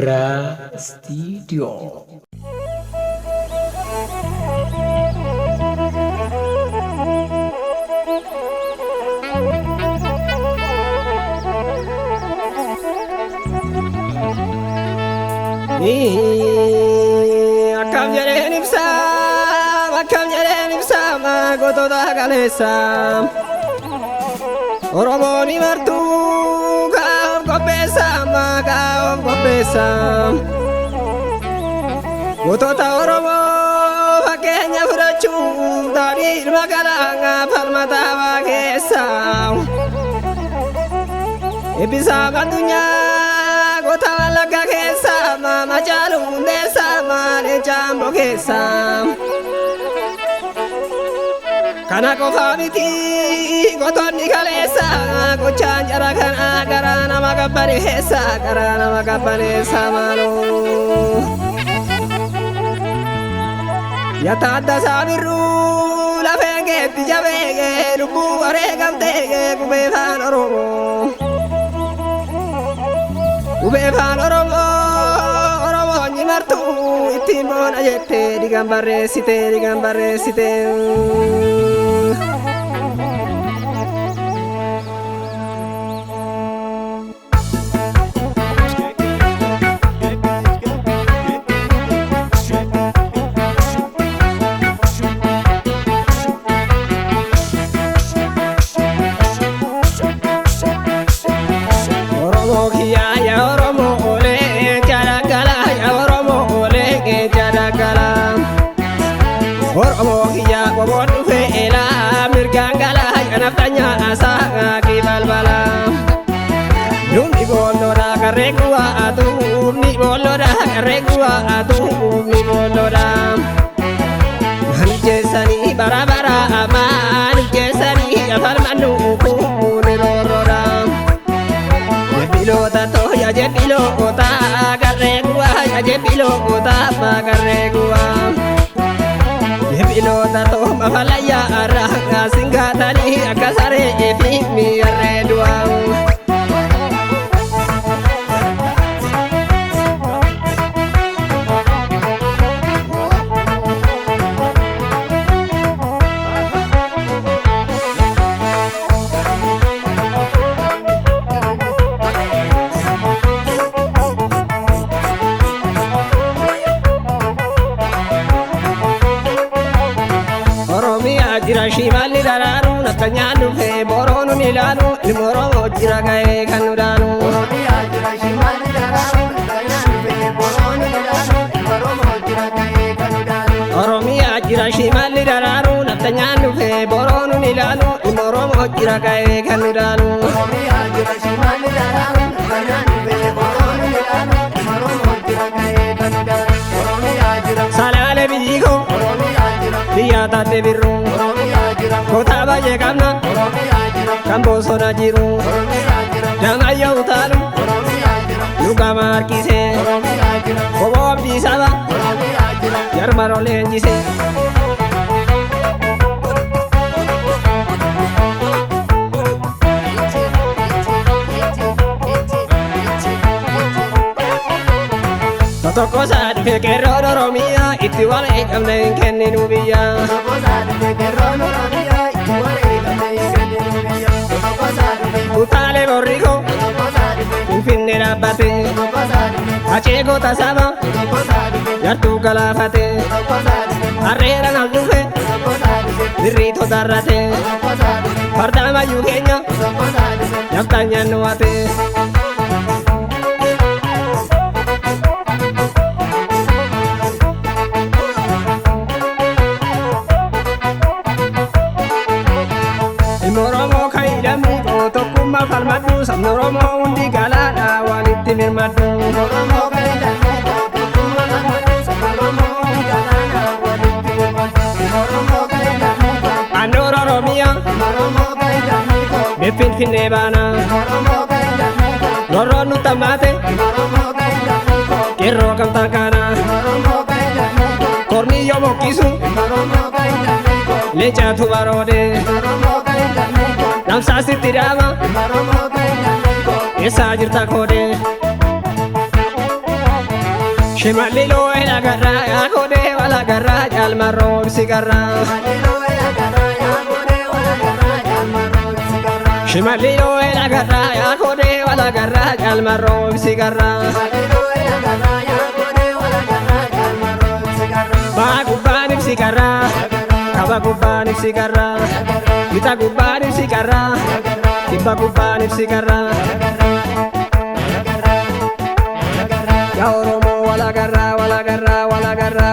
Gra Studio. Akkam jedheen ibsaa gootota kaleessaa Oromoon martuu kaa'uuf qopheessaa gootota Oromoo fakkeenya fudhachuuf daadhii ilma galaanaa falmataa keessaa eebbisaa addunyaa goota Wallagga keessaa maama caaluu hundeessaa maalee jaamboo keessaa kana qofaa miti gootonni kaleessaa gochaan jara kanaa garaa nama qabbaneessaa maaloo yaata adda saabirruu lafeen keetti jabee lubbuu wareegamtee qubee afaan Oromoo nyimartuu ittiin boona jettee digan barreessite. Oromoo kiyyaa qomoon dhufee eelaa mirgaan galaa naftanyaa asaa kibalbala Numni boolloodha qarree guwaatu Numni boolloodha qarree guwaatu Numni boolloodha Manjeessanii bara Manjeessanii afaan mannuukuun roorroodha Jebbiloota tooya jebbiloota qarree guwaa jebbiloota qarree guwaa Jebbiloota tooma falayyaa arraa singaatanii akka saree fi mi'arree du'aa. Jira shimalli daraaru naftanyaan dhufee boroon nun ilaalu ilma Oromoo jira ga'ee kan nu daanu. Jira shimalli daraaru naftanyaan dhufee boroon nun ilaalu ilma Oromoo jira ga'ee kan nu daanu. Oromiyaa jira shimalli daraaru naftanyaan dhufee boroon nun ilaalu ilma Oromoo jira ga'ee kan nu daanu. Jira shimalli daraaru naftanyaan dhufee boroon nun ilaalu ilma Oromoo jira ga'ee kan nu daanu. Salaalee biyyi koo biyya taate birruu goota baay'ee qabna kan bosona jiru daangayyoo utaalu lugama harkisee koboo abdii saba jarmaroo leenjisee. Tokko saadhi qeerroon Oromiyaa itti wal eegamne hin kenninu biyyaa. Utaalee borrikoo Finfinnee dhaabbate Achee goota saba jartuu galaafate harreedhaan al dhufe birriitoo darrate farda mayyuu keenya naftaan nyaannu hate. Falmadhu sabni Oromoo hundi galaadha walitti mirmadhu. Andoora Oromiyaa Finfinnee baana Roorroon nu tammaate qeerroo gamtaa kaana kormiyyoo bokkisu leencaatu baroode namsaasitti dhaama eessaa jirta koode Shimalilo ela garra ya kode wala garra jalmarro sigarra. Shimalilo ela garra ya kode wala garra jalmarro sigarra. Bagubani sigarra, kabagubani sigarra, bitagubani sigarra, ibagubani sigarra. Ya Oromo wala garra, wala garra, wala garra.